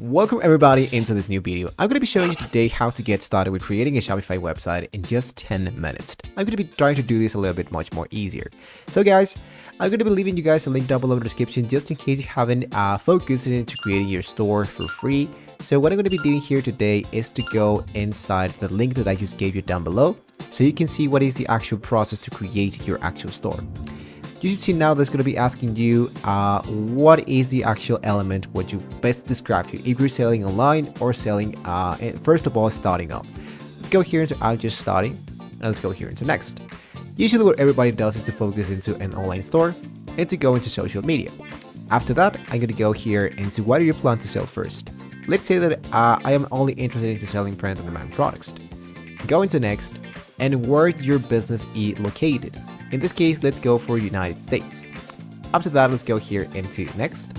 Welcome everybody into this new video. I'm going to be showing you today how to get started with creating a Shopify website in just 10 minutes. I'm going to be trying to do this a little bit much more easier. So guys, I'm going to be leaving you guys a link down below in the description just in case you haven't focused into creating your store for free. So what I'm going to be doing here today is to go inside the link that I just gave you down below so you can see what is the actual process to create your actual store. You should see now that's going to be asking you what is the actual element what you best describe you if you're selling online or selling first of all starting up. Let's go here into I'm just starting and let's go here into next. Usually what everybody does is to focus into an online store and to go into social media. After that, I'm going to go here into what do you plan to sell first. Let's say that I am only interested in selling print on demand products. Go into next and where your business is located. In this case, let's go for United States. After that, let's go here into next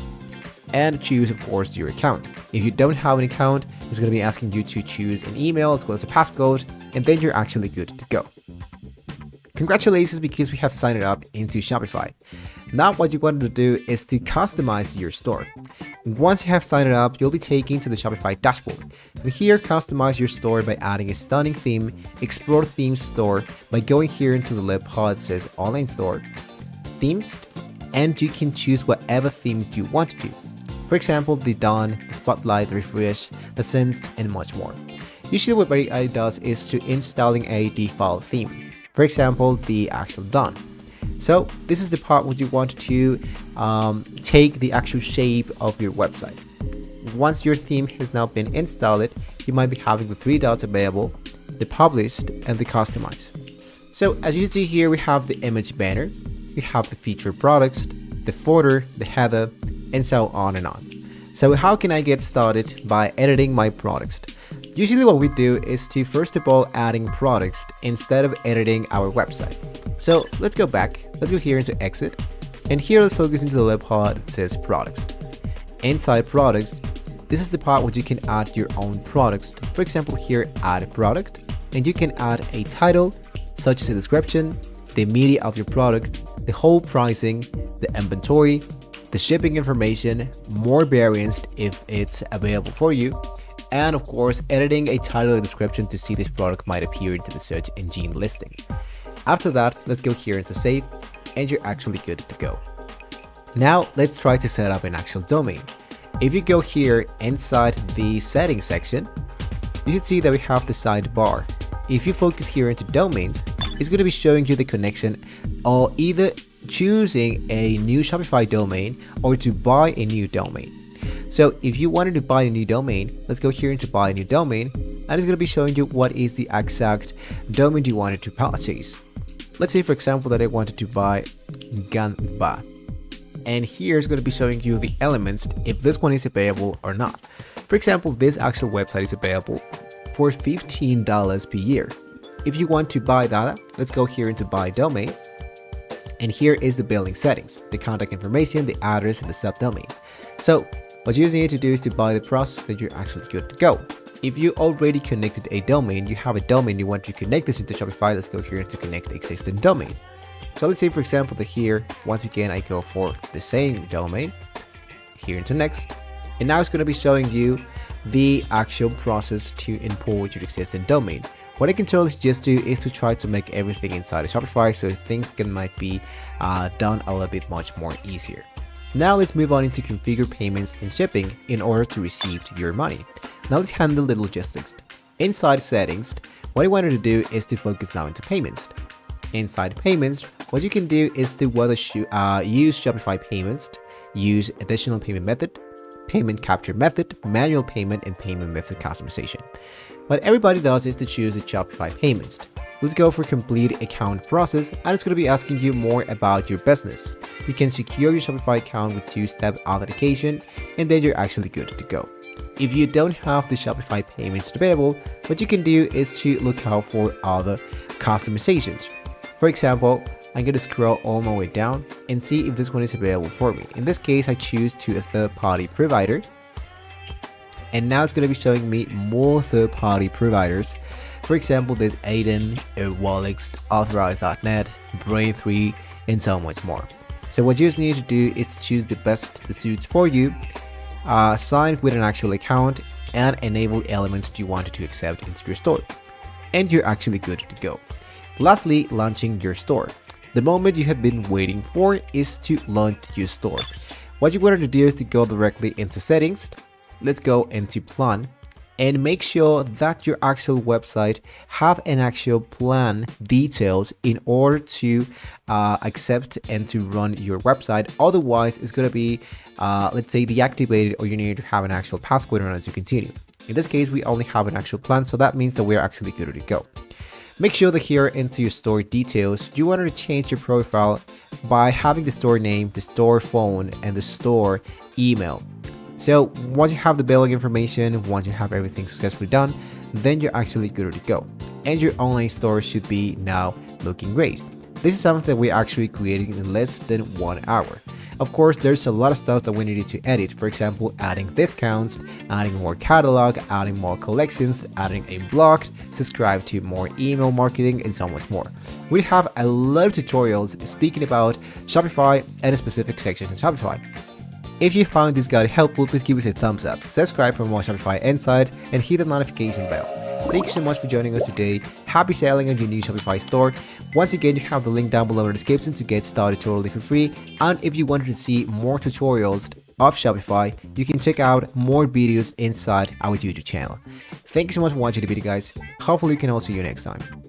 and choose, of course, your account. If you don't have an account, it's going to be asking you to choose an email as well as a passcode, and then you're actually good to go. Congratulations, because we have signed up into Shopify. Now what you want to do is to customize your store. Once you have signed up, you'll be taken to the Shopify dashboard. Here, customize your store by adding a stunning theme, explore themes store by going here into the left pod that says online store, themes, and you can choose whatever theme you want to. For example, the dawn, the spotlight, the refresh, the sense, and much more. Usually what it does is to installing a default theme. For example, the actual dawn. So this is the part where you want to take the actual shape of your website. Once your theme has now been installed, you might be having the three dots available, the published and the customized. So as you see here, we have the image banner, we have the featured products, the footer, the header, and so on and on. So how can I get started by editing my products? Usually what we do is to first of all adding products instead of editing our website. So let's go back, let's go here into exit, and here let's focus into the left part that says products. Inside products, this is the part where you can add your own products. For example, here add a product, and you can add a title such as a description, the media of your product, the whole pricing, the inventory, the shipping information, more variants if it's available for you, and of course editing a title and description to see this product might appear into the search engine listing. After that, let's go here into save, and you're actually good to go. Now let's try to set up an actual domain. If you go here inside the settings section, you should see that we have the sidebar. If you focus here into domains, it's going to be showing you the connection or either choosing a new Shopify domain or to buy a new domain. So if you wanted to buy a new domain, let's go here into buy a new domain, and it's going to be showing you what is the exact domain you wanted to purchase. Let's say for example that I wanted to buy Ganba, and here is going to be showing you the elements if this one is available or not. For example, this actual website is available for $15 per year. If you want to buy that, let's go here into buy domain, and here is the billing settings, the contact information, the address, and the subdomain. So what you need to do is to buy the process that you're actually good to go. If you already connected a domain, you have a domain, you want to connect this into Shopify, let's go here to connect existing domain. So let's say for example that here, once again, I go for the same domain, here into next, and now it's going to be showing you the actual process to import your existing domain. What I can tell you just do is to try to make everything inside of Shopify so things might be done a little bit much more easier. Now let's move on into configure payments and shipping in order to receive your money. Now let's handle the logistics. Inside settings, what I wanted to do is to focus now into payments. Inside payments, what you can do is to whether use Shopify payments, use additional payment method, payment capture method, manual payment, and payment method customization. What everybody does is to choose the Shopify payments. Let's go for complete account process, and it's going to be asking you more about your business. You can secure your Shopify account with two-step authentication, and then you're actually good to go. If you don't have the Shopify payments available, what you can do is to look out for other customizations. For example, I'm going to scroll all my way down and see if this one is available for me. In this case, I choose to a third-party provider, and now it's going to be showing me more third-party providers. For example, there's Aiden, Wallix, Authorize.net, Brain3, and so much more. So what you just need to do is to choose the best that suits for you. sign with an actual account, and enable elements you wanted to accept into your store. And you're actually good to go. Lastly, launching your store. The moment you have been waiting for is to launch your store. What you want to do is to go directly into settings. Let's go into plan and make sure that your actual website have an actual plan details in order to accept and to run your website. Otherwise, it's going to be, let's say, deactivated, or you need to have an actual password in order to continue. In this case, we only have an actual plan, so that means that we're actually good to go. Make sure that here into your store details, you want to change your profile by having the store name, the store phone, and the store email. So once you have the billing information, once you have everything successfully done, then you're actually good to go. And your online store should be now looking great. This is something that we're actually creating in less than 1 hour. Of course, there's a lot of stuff that we needed to edit. For example, adding discounts, adding more catalog, adding more collections, adding a blog, subscribe to more email marketing, and so much more. We have a lot of tutorials speaking about Shopify and a specific section in Shopify. If you found this guide helpful, please give us a thumbs up, subscribe for more Shopify insight, and hit the notification bell. Thank you so much for joining us today. Happy selling on your new Shopify store. Once again, you have the link down below in the description to get started totally for free. And if you wanted to see more tutorials of Shopify, you can check out more videos inside our YouTube channel. Thank you so much for watching the video, guys. Hopefully we can all see you next time.